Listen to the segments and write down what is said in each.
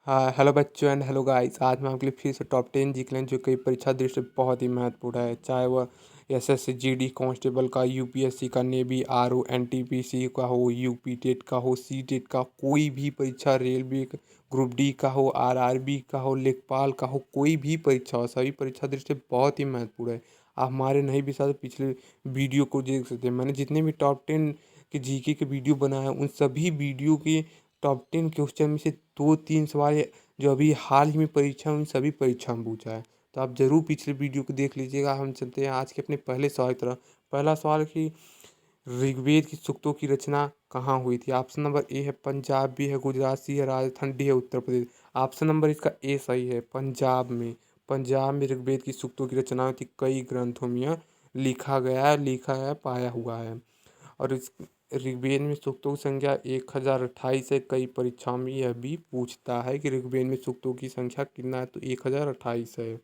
हाँ, हेलो बच्चों and hello guys. आज मैं आपके लिए फिर से टॉप 10 जीके लें जो कई परीक्षा दृष्टि से बहुत ही महत्वपूर्ण है। चाहे वह एसएससी जीडी कांस्टेबल का, यूपीएससी का, नेवी, आरओ, एनटीपीसी का हो, यूपी टेट का हो, सी टेट का, कोई भी परीक्षा, रेलवे ग्रुप डी का हो, आरआरबी का हो, लेखपाल का हो, कोई भी परीक्षा हो, सभी परीक्षा दृष्टि से बहुत ही महत्वपूर्ण है। आप हमारे नहीं भी साथ पिछले वीडियो को देख सकते हैं। मैंने जितने भी टॉप 10 के जीके के वीडियो बनाए हैं उन सभी वीडियो के टॉप 10 क्वेश्चन में से 2-3 सवाल जो अभी हाल ही में परीक्षा उन सभी परीक्षा में पूछा है। तो आप ज़रूर पिछले वीडियो को देख लीजिएगा। हम चलते हैं आज के अपने पहले सवाल की तरफ। पहला सवाल कि ऋग्वेद की सूक्तों की रचना कहाँ हुई थी? ऑप्शन नंबर ए है पंजाब, बी है गुजरात, सी है राजस्थान, डी है उत्तर प्रदेश। ऑप्शन नंबर इसका ए सही है, पंजाब में। पंजाब में ऋग्वेद की सूक्तों की रचना हुई थी। कई ग्रंथों में यह लिखा है, पाया हुआ है। और इस ऋग्वेद में सूक्तों की संख्या 1028 है। कई परीक्षाओं में यह भी पूछता है कि ऋग्वेद में सूक्तों की संख्या कितना है, तो 1028 है।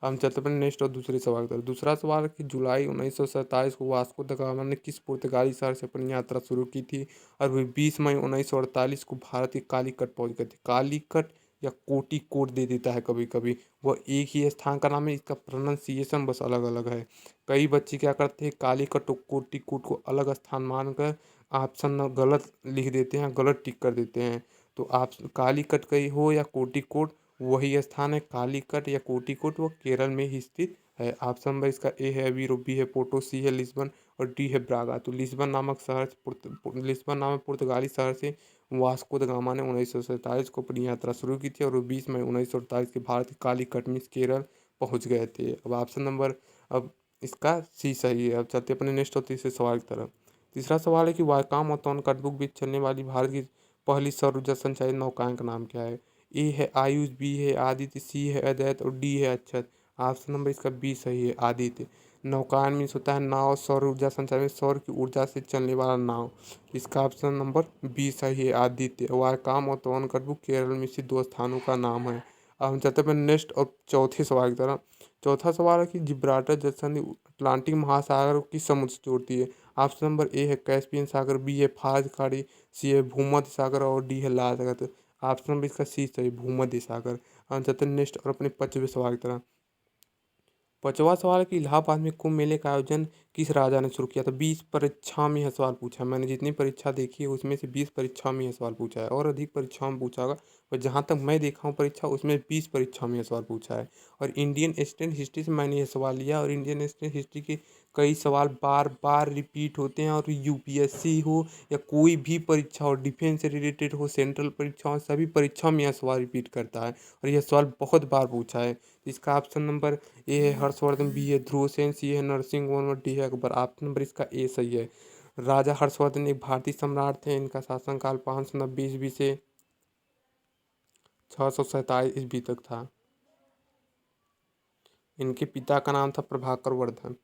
हम चलते अपने नेक्स्ट और दूसरे सवाल की तरफ। दूसरा सवाल है कि जुलाई 1947 को वास्को द गामा ने किस पुर्तगाली शहर से अपनी यात्रा शुरू की थी और वे 20 मई 1948 को भारत के कालीकट पहुंच गए थे? कालीकट या कोटिकोट दे देता है कभी कभी, वह एक ही स्थान का नाम है, इसका प्रोनाउंसिएशन बस अलग अलग है। कई बच्चे क्या करते हैं, कालीकट और कोटिकोट को अलग स्थान मानकर ऑप्शन गलत लिख देते हैं, गलत टिक कर देते हैं। तो आप कालीकट का ही हो या कोटिकोट, वही स्थान है। कालीकट या कोटिकोट वो केरल में ही स्थित है। ऑप्शन नंबर इसका ए है अवीरो, बी है पोर्टो, सी है लिस्बन और डी है ब्रागा। तो लिस्बन नामक पुर्तगाली शहर से वास्को द गामा ने 1947 को अपनी यात्रा शुरू की थी और वो 20 मई 1948 के भारत के कालीकट में केरल पहुंच गए थे। अब ऑप्शन नंबर अब इसका सी सही है। अब चलते अपने नेक्स्ट और तीसरे सवाल की तरफ। तीसरा सवाल है कि वायकॉम और तोनकटबुक बीच चलने वाली भारत की पहली सौर ऊर्जा संचालित नौकायन का नाम क्या है? ए है आयुष, बी है आदित्य, सी है अदैत और डी है अक्षत। ऑप्शन नंबर इसका बी सही है, आदित्य। नौकायन मीन्स होता है नाव, सौर ऊर्जा संचालित, सौर की ऊर्जा से चलने वाला नाव। इसका ऑप्शन नंबर बी सही है, आदित्य। वायकॉम और तोनकटबुक केरल में स्थित दो स्थानों का नाम है। अब हम चलते हैं नेक्स्ट और चौथे सवाल की तरफ। चौथा सवाल है कि जिब्राल्टर जल संधि अटलांटिक महासागर को किस समुद्र से जोड़ती है? ऑप्शन नंबर ए है कैस्पियन सागर, बी है फारस खाड़ी, सी है भूमध्य सागर और डी है लाल सागर। तो ऑप्शन नंबर इसका सी सही, भूमध्य सागर। हम चलते हैं नेक्स्ट और अपने पांचवें सवाल की तरफ। पांचवा सवाल है कि इलाहाबाद में कुंभ मेले का आयोजन किस राजा ने शुरू किया था? 20 परीक्षा में यह सवाल पूछा है। मैंने जितनी परीक्षा देखी है उसमें से 20 परीक्षा में यह सवाल पूछा है, और अधिक परीक्षाओं में पूछा होगा, पर जहाँ तक मैं देखा हूँ परीक्षा, उसमें 20 परीक्षा में यह सवाल पूछा है। और इंडियन स्टेट हिस्ट्री से मैंने यह सवाल लिया, और इंडियन स्टेट हिस्ट्री के कई सवाल बार बार रिपीट होते हैं। और यूपीएससी हो या कोई भी परीक्षा हो, डिफेंस से रिलेटेड हो, सेंट्रल परीक्षा हो, सभी परीक्षाओं में यह सवाल रिपीट करता है और यह सवाल बहुत बार पूछा है। इसका ऑप्शन नंबर ए है हर्षवर्धन, बी है ध्रुव सेन, सी है नरसिंह वर्मा, डी है अकबर। ऑप्शन नंबर इसका ए सही है। राजा हर्षवर्धन एक भारतीय सम्राट थे। इनका शासनकाल 590 ईस्वी से 647 ईस्वी तक था। इनके पिता का नाम था प्रभाकर वर्धन।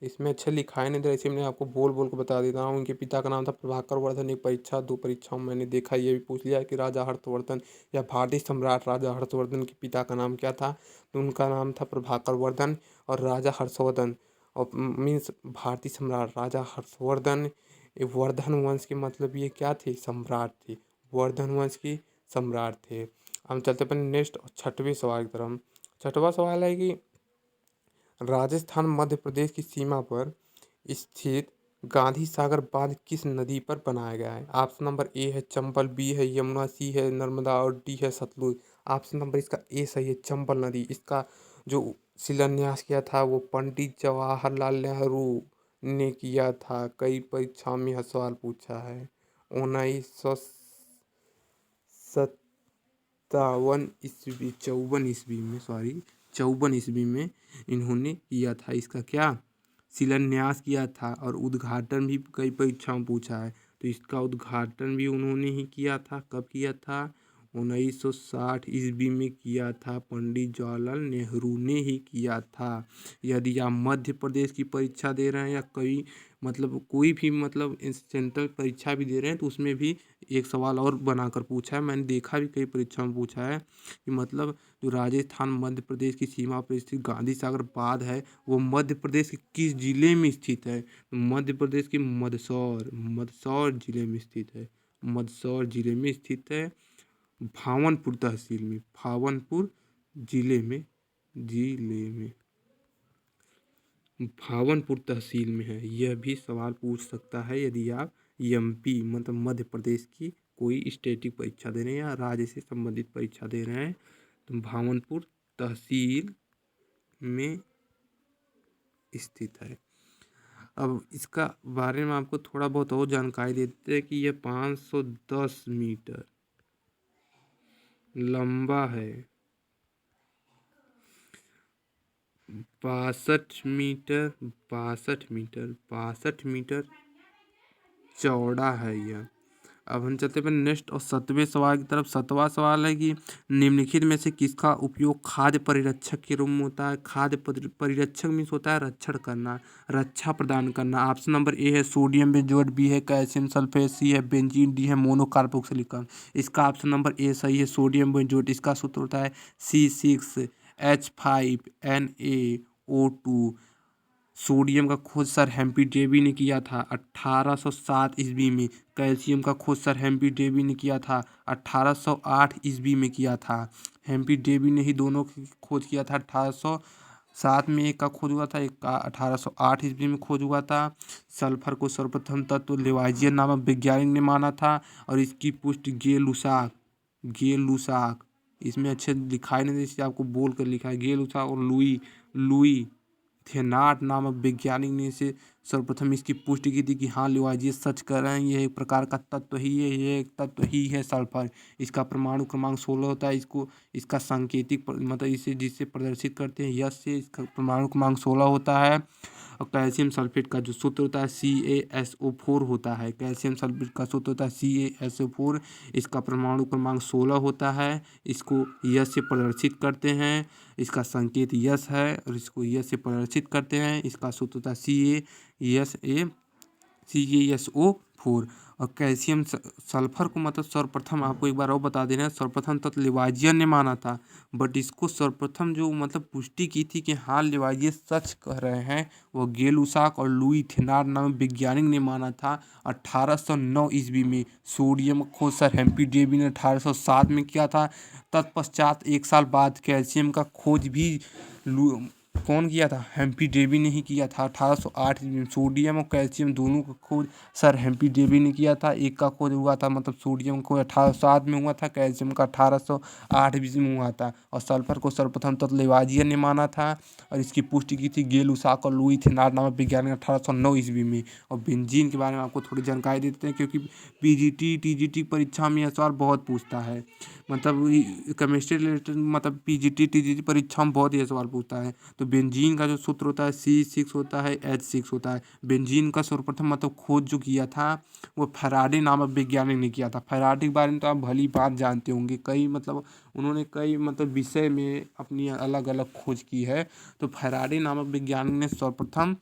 इसमें अच्छा लिखा है नहीं, तो ऐसे मैं आपको बोल बोल के बता देता हूँ। इनके पिता का नाम था प्रभाकर वर्धन। एक परीक्षा, दो परीक्षाओं में मैंने देखा, ये भी पूछ लिया कि राजा हर्षवर्धन या भारतीय सम्राट राजा हर्षवर्धन के पिता का नाम क्या था? तो उनका नाम था प्रभाकर वर्धन। और राजा हर्षवर्धन और मीन्स भारतीय सम्राट राजा हर्षवर्धन, ये वर्धन वंश के मतलब ये क्या थे? सम्राट थे। वर्धन वंश के सम्राट थे। हम चलते अपन नेक्स्ट छठवें सवाल की तरफ। छठवां सवाल है कि राजस्थान मध्य प्रदेश की सीमा पर स्थित गांधी सागर बांध किस नदी पर बनाया गया है? ऑप्शन नंबर ए है चंबल, बी है यमुना, सी है नर्मदा और डी है सतलुज। ऑप्शन नंबर इसका ए सही है, चंबल नदी। इसका जो शिलान्यास किया था वो पंडित जवाहरलाल नेहरू ने किया था। कई परीक्षाओं में यह सवाल पूछा है। 1957 ईस्वी में इन्होंने किया था इसका क्या, शिलान्यास किया था। और उद्घाटन भी कई परीक्षाओं में पूछा है, तो इसका उद्घाटन भी उन्होंने ही किया था। कब किया था? 1960 ईस्वी में किया था। पंडित जवाहरलाल नेहरू ने ही किया था। यदि आप मध्य प्रदेश की परीक्षा दे रहे हैं या कई मतलब कोई भी मतलब सेंट्रल परीक्षा भी दे रहे हैं, तो उसमें भी एक सवाल और बनाकर पूछा है। मैंने देखा भी कई परीक्षाओं में पूछा है कि मतलब जो राजस्थान मध्य प्रदेश की सीमा पर स्थित गांधी सागर बांध है वो मध्य प्रदेश के किस जिले में स्थित है? मध्य प्रदेश के मंदसौर जिले में स्थित है। मंदसौर जिले में स्थित है। भावनपुर तहसील में, भावनपुर जिले में, भावनपुर तहसील में है। यह भी सवाल पूछ सकता है यदि आप एमपी मतलब मध्य प्रदेश की कोई स्टेटिक परीक्षा दे रहे हैं या राज्य से संबंधित परीक्षा दे रहे हैं तो भावनपुर तहसील में स्थित है। अब इसका बारे में आपको थोड़ा बहुत और जानकारी देते हैं कि यह 510 मीटर लंबा है, 62 मीटर चौड़ा है यह। अब हम चलते हैं नेक्स्ट और 7वें सवाल की तरफ। 7वां सवाल है कि निम्नलिखित में से किसका उपयोग खाद्य परिरक्षक के रूप में होता है। खाद्य परिरक्षक मीन्स होता है रक्षण करना, रक्षा प्रदान करना। ऑप्शन नंबर ए है सोडियम बेंजोएट, बी है कैल्शियम सल्फेट, सी है बेंजीन, डी है मोनोकार्बोक्सिलिक। इसका ऑप्शन नंबर ए सही है, सोडियम बेंजोएट। इसका सूत्र होता है C6H5Na O2। सोडियम का खोज सर हेम्पी डेवी ने किया था 1807 ईस्वी में। कैल्शियम का खोज सर हेम्पी डेवी ने किया था 1808 ईस्वी में किया था। हेम्पी डेवी ने ही दोनों की खोज किया था। 1807 में एक का खोज हुआ था, एक का 1808 ईस्वी में खोज हुआ था। सल्फर को सर्वप्रथम तत्व लेवाइजियन नामक वैज्ञानिक ने माना था और इसकी पुष्टि गे लुसाक इसमें अच्छे दिखाई नहीं दे, इसलिए आपको बोल कर लिखा है गे लुसाक। और लुई थेनार्ड नामक वैज्ञानिक ने इसे सर्वप्रथम इसकी पुष्टि की थी कि हाँ लिवाइजियस सच कर रहे हैं, यह एक प्रकार का तत्व ही है, ये एक तत्व ही है सल्फर। इसका परमाणु क्रमांक 16 होता है। इसका सांकेतिक मतलब इसे जिससे प्रदर्शित करते हैं यश से, इसका परमाणु क्रमांक 16 होता है। और कैल्शियम सल्फेट का जो सूत्र होता है CaSO4 होता है। कैल्शियम सल्फेट का सूत्र होता है CaSO4। इसका परमाणु क्रमांक 16 होता है। इसको यश से प्रदर्शित करते हैं, इसका संकेत यश है और इसको यश से प्रदर्शित करते हैं। इसका सूत्र होता है CaSO4। और कैल्शियम सल्फर को मतलब सर्वप्रथम आपको एक बार और बता देना है, सर्वप्रथम तत्व लिवाइजियन ने माना था। बट इसको सर्वप्रथम जो मतलब पुष्टि की थी कि हाँ लिवाइजियस सच कह रहे हैं, वो गे लुसाक और लुई थेनार्ड नामक वैज्ञानिक ने माना था 1809 ईस्वी में। सोडियम खोज सर हेम्पी डेवी ने 1807 में किया था। तत्पश्चात एक साल बाद कैल्शियम का खोज भी कौन किया था, हेम्पी डेवी ने ही किया था 1808 में। सोडियम और कैल्शियम दोनों का खोज सर हेम्पी डेवी ने किया था। एक का खोज हुआ था मतलब सोडियम को 1807 में हुआ था, कैल्शियम का 1808 ईस्वी में हुआ था। और सल्फर को सर्वप्रथम तत्व लिवाइजियन ने माना था और इसकी पुष्टि की थी गे लुसाक और लुई थेनार्ड नामक वैज्ञानिक 1809 ईस्वी में। और बेंजीन के बारे में आपको थोड़ी जानकारी देते हैं क्योंकि पीजीटी टीजीटी परीक्षा में यह सवाल बहुत पूछता है। मतलब केमिस्ट्री रिलेटेड मतलब पीजीटी टीजीटी परीक्षा में बहुत ये सवाल पूछता है। तो बेंजीन का जो सूत्र होता है C6 होता है H6 होता है। बेंजीन का सर्वप्रथम मतलब खोज जो किया था वो फैराडे नामक वैज्ञानिक ने किया था। फैराडे के बारे में तो आप भली बात जानते होंगे, कई मतलब उन्होंने कई मतलब विषय में अपनी अलग अलग खोज की है। तो फैराडे नामक वैज्ञानिक ने सर्वप्रथम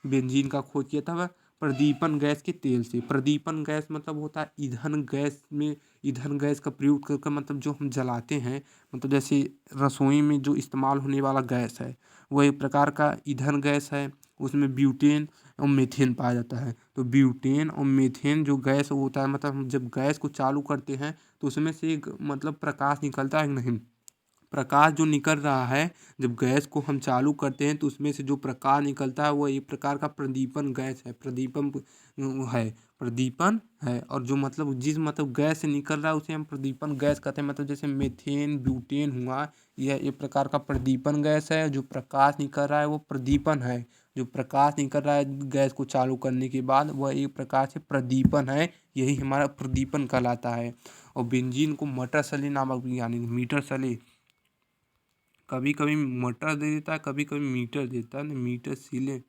बेंजीन का खोज किया था वह प्रदीपन गैस के तेल से। प्रदीपन गैस मतलब होता है ईंधन गैस में, ईंधन गैस का प्रयोग करके मतलब जो हम जलाते हैं, मतलब जैसे रसोई में जो इस्तेमाल होने वाला गैस है वो एक प्रकार का ईंधन गैस है। उसमें ब्यूटेन और मीथेन पाया जाता है। तो ब्यूटेन और मीथेन जो गैस होता है मतलब हम जब गैस को चालू करते हैं तो उसमें से एक मतलब प्रकाश निकलता है कि नहीं, प्रकाश जो निकल रहा है जब गैस को हम चालू करते हैं तो उसमें से जो प्रकाश निकलता है वो एक प्रकार का प्रदीपन गैस है, प्रदीपन है। और जो मतलब जिस मतलब गैस से निकल रहा है उसे हम प्रदीपन गैस कहते हैं। मतलब जैसे मीथेन ब्यूटेन हुआ, यह एक प्रकार का प्रदीपन गैस है। जो प्रकाश निकल रहा है वो प्रदीपन है। जो प्रकाश निकल रहा है गैस को चालू करने के बाद वह एक प्रकार से प्रदीपन है, यही हमारा प्रदीपन कहलाता है। और बेंजीन को मटर सले नामक यानी मीटर सले, कभी कभी मटर दे देता है कभी कभी मीटर देता है, मीटर सिले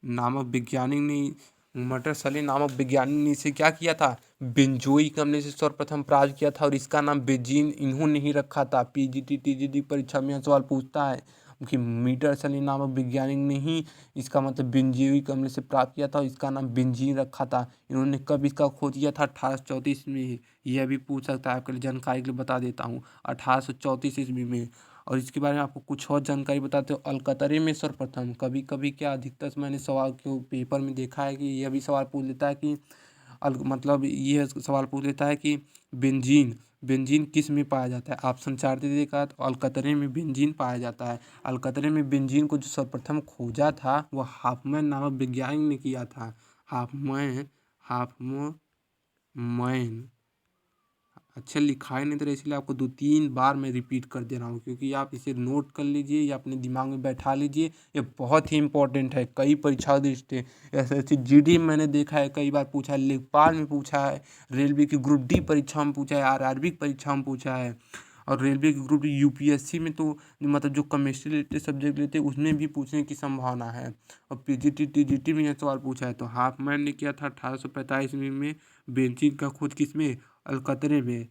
नामक वैज्ञानिक ने, मटर सले नामक वैज्ञानिक ने इसे क्या किया था, बेंजोइक अम्ल से सर्वप्रथम प्राप्त किया था और इसका नाम बेंजीन इन्होंने ही रखा था। पीजीटी टीजीटी परीक्षा में सवाल पूछता है कि मीटर सले नामक वैज्ञानिक ने ही इसका मतलब बेंजोइक अम्ल से प्राप्त किया था और इसका नाम बेंजीन रखा था। इन्होंने कब इसका खोज किया था, 1834 में ही। यह भी पूछ सकता है, आपके लिए जानकारी के लिए बता देता हूँ, 1834 ईस्वी में। और इसके बारे में आपको कुछ और जानकारी बताते हो, अलकतरे में सर्वप्रथम, कभी कभी क्या अधिकतर मैंने सवाल को पेपर में देखा है कि यह भी सवाल पूछ लेता है कि मतलब ये सवाल पूछ लेता है कि बेंजीन बेंजीन किस में पाया जाता है। ऑप्शन 4 दे देगा तो अलकतरे में बेंजीन पाया जाता है। अलकतरे में बेंजीन को जो सर्वप्रथम खोजा था वह हॉफमैन नामक वैज्ञानिक ने किया था। हॉफमैन हॉफमैन अच्छा लिखा नहीं था, इसलिए आपको 2-3 बार मैं रिपीट कर दे रहा हूँ, क्योंकि आप इसे नोट कर लीजिए या अपने दिमाग में बैठा लीजिए। ये बहुत ही इंपॉर्टेंट है, कई परीक्षा दृष्टि एसएससी जीडी में मैंने देखा है कई बार पूछा है, लेखपाल में पूछा है, रेलवे की ग्रुप डी परीक्षा में पूछा है, आरआरबी की परीक्षा में पूछा है, और रेलवे की ग्रुप डी यूपीएससी में तो मतलब जो केमिस्ट्री लेते सब्जेक्ट लेते उसमें भी पूछने की संभावना है। और पीजीटी टीजीटी में यह सवाल पूछा है। तो हॉफमैन ने किया था 1845 में बेंजीन का खोज किसमें, अलकतरे में।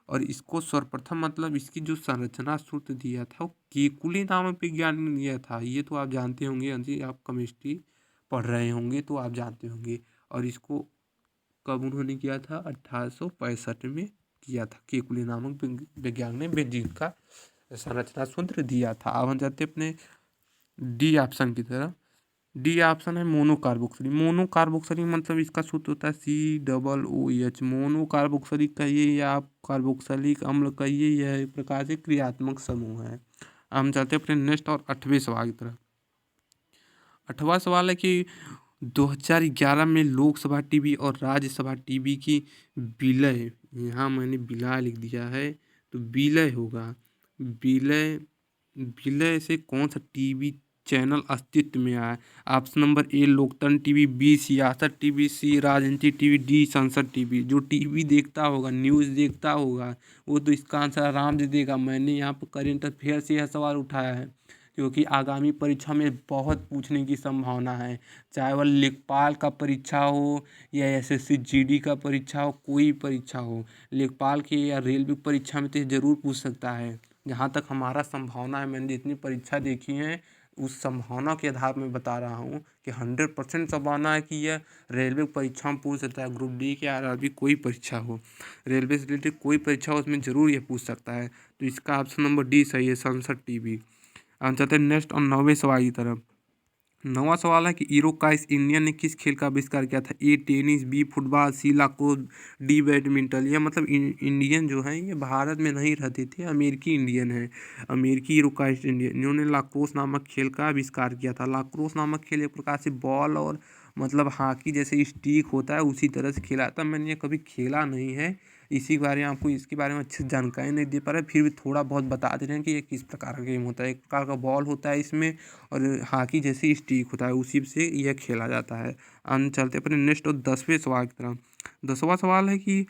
और इसको सर्वप्रथम मतलब इसकी जो संरचना सूत्र दिया था वो केकुले नामक विज्ञानी ने दिया था। ये तो आप जानते होंगे अंजी, आप केमिस्ट्री पढ़ रहे होंगे तो आप जानते होंगे। और इसको कब उन्होंने किया था, 1865 में किया था। केकुले नामक विज्ञानी ने बेंजीन का संरचना सूत्र दिया था। अब हम जाते अपने डी ऑप्शन की तरफ। डी ऑप्शन है मोनोकार्बोक्सिलिक। मोनोकार्बोक्सिलिक मतलब इसका सूत्र होता है COOH। मोनोकार्बोक्सिलिक कहिए या आप कार्बोक्सिलिक अम्ल कहिए, यह एक प्रकार से क्रियात्मक समूह है। हम चलते हैं अपने नेक्स्ट और 8वें सवाल की तरफ। 8वां सवाल है कि 2011 में लोकसभा टीवी और राज्यसभा टीवी की विलय, यहाँ मैंने विलय लिख दिया है तो विलय होगा। विलय विलय से कौन सा टीवी चैनल अस्तित्व में आया। ऑप्शन नंबर ए लोकतंत्र टीवी, बी सियासत टीवी, सी राजनीति टीवी, डी संसद टीवी। जो टीवी देखता होगा, न्यूज़ देखता होगा, वो तो इसका आंसर आराम से देगा। मैंने यहाँ पर करेंट अफेयर से यह सवाल उठाया है क्योंकि आगामी परीक्षा में बहुत पूछने की संभावना है। चाहे वह लेखपाल का परीक्षा हो या एसएससी जीडी का परीक्षा हो, कोई परीक्षा हो, लेखपाल की या रेलवे परीक्षा में तो ज़रूर पूछ सकता है। जहाँ तक हमारा संभावना है, मैंने जितनी परीक्षा देखी है उस संभावना के आधार में बता रहा हूँ कि 100% संभावना है कि यह रेलवे परीक्षा में पूछ सकता है। ग्रुप डी के आरआरबी कोई परीक्षा हो, रेलवे से रिलेटेड कोई परीक्षा हो, उसमें ज़रूर ये पूछ सकता है। तो इसका ऑप्शन नंबर डी सही है, संसद टीवी। हम चलते हैं नेक्स्ट और 9वें सवाल की तरफ। 9वां सवाल है कि इरोक्वाइस इंडियन ने किस खेल का आविष्कार किया था। ए टेनिस, बी फुटबॉल, सी लाक्रोस, डी बैडमिंटन। यह मतलब इंडियन जो है ये भारत में नहीं रहते थे, अमेरिकी इंडियन है। अमेरिकी इरोक्वाइस इंडियन, इन्होंने लाक्रोस नामक खेल का आविष्कार किया था। लाक्रोस नामक खेल एक प्रकार से बॉल और मतलब हॉकी जैसे स्टिक होता है उसी तरह से खेला था। मैंने ये कभी खेला नहीं है, इसी बारे में आपको इसके बारे में अच्छी जानकारी नहीं दे पा रहे, फिर भी थोड़ा बहुत बता दे रहे हैं कि ये किस प्रकार का गेम होता है। एक प्रकार का बॉल होता है इसमें और हॉकी जैसी स्टिक होता है, उसी से यह खेला जाता है। हम चलते अपने नेक्स्ट और 10वें सवाल की तरफ। 10वां सवाल है कि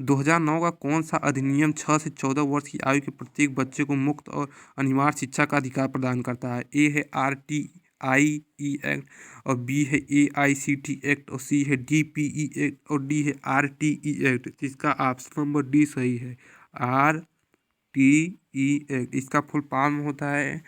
2009 का कौन सा अधिनियम 6 से 14 वर्ष की आयु के प्रत्येक बच्चे को मुफ्त और अनिवार्य शिक्षा का अधिकार प्रदान करता है। ए है RTIE एक्ट, और बी है AICT एक्ट, और सी है DPE एक्ट, और डी है RTE एक्ट। जिसका ऑप्शन नंबर डी सही है, RTE एक्ट। इसका फुल फॉर्म होता है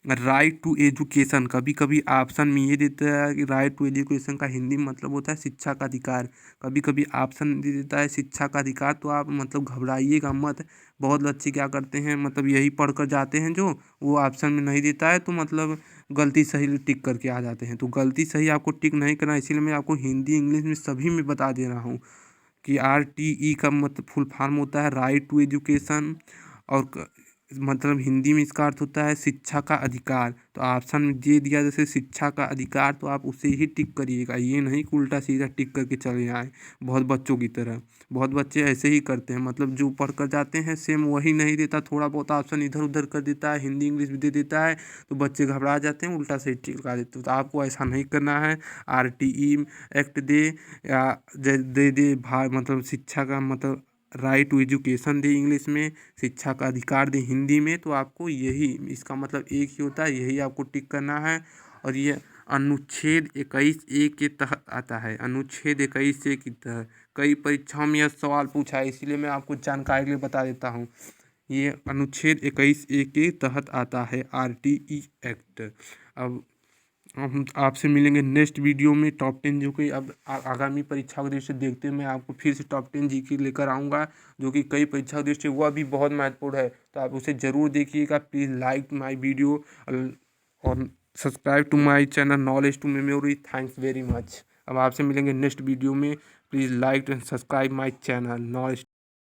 राइट टू एजुकेशन। कभी कभी ऑप्शन में ये देता है कि राइट टू एजुकेशन का हिंदी मतलब होता है शिक्षा का अधिकार। कभी कभी ऑप्शन दे देता है शिक्षा का अधिकार, तो आप मतलब घबराइएगा मत। बहुत बच्चे क्या करते हैं, मतलब यही पढ़ कर जाते हैं, जो वो ऑप्शन में नहीं देता है तो मतलब गलती सही टिक करके आ जाते हैं। तो गलती सही आपको टिक नहीं करना, इसीलिए मैं आपको हिंदी इंग्लिश में सभी में बता दे रहा हूँ कि RTE का मतलब फुल फॉर्म होता है राइट टू एजुकेशन, और मतलब हिंदी में इसका अर्थ होता है शिक्षा का अधिकार। तो ऑप्शन में दे दिया जैसे शिक्षा का अधिकार, तो आप उसे ही टिक करिएगा, ये नहीं कि उल्टा सीधा टिक करके चले आए बहुत बच्चों की तरह। बहुत बच्चे ऐसे ही करते हैं, मतलब जो पढ़ कर जाते हैं सेम वही नहीं देता, थोड़ा बहुत ऑप्शन इधर उधर कर देता है, हिंदी इंग्लिश भी दे देता है, तो बच्चे घबरा जाते हैं, उल्टा से टिक लगा देते हैं। तो आपको ऐसा नहीं करना है। RTE एक्ट दे या दे मतलब शिक्षा का मतलब राइट टू एजुकेशन दे इंग्लिश में, शिक्षा का अधिकार दे हिंदी में, तो आपको यही इसका मतलब एक ही होता है, यही आपको टिक करना है। और ये अनुच्छेद 21A के तहत आता है। अनुच्छेद 21A के तहत कई परीक्षाओं में यह सवाल पूछा है, इसीलिए मैं आपको जानकारी के लिए बता देता हूँ। ये अनुच्छेद 21A के तहत आता है RTE एक्ट। अब हम आपसे मिलेंगे नेक्स्ट वीडियो में टॉप 10, जो कि अब आगामी परीक्षा की दृष्टि से देखते हैं, मैं आपको फिर से टॉप 10 जीके लेकर आऊँगा, जो कि कई परीक्षा की दृष्टि से वह भी बहुत महत्वपूर्ण है। तो आप उसे ज़रूर देखिएगा। प्लीज़ लाइक माय वीडियो और subscribe to my channel knowledge to memory. Thanks very much. अब आपसे मिलेंगे नेक्स्ट वीडियो में। Please like and subscribe my channel. Now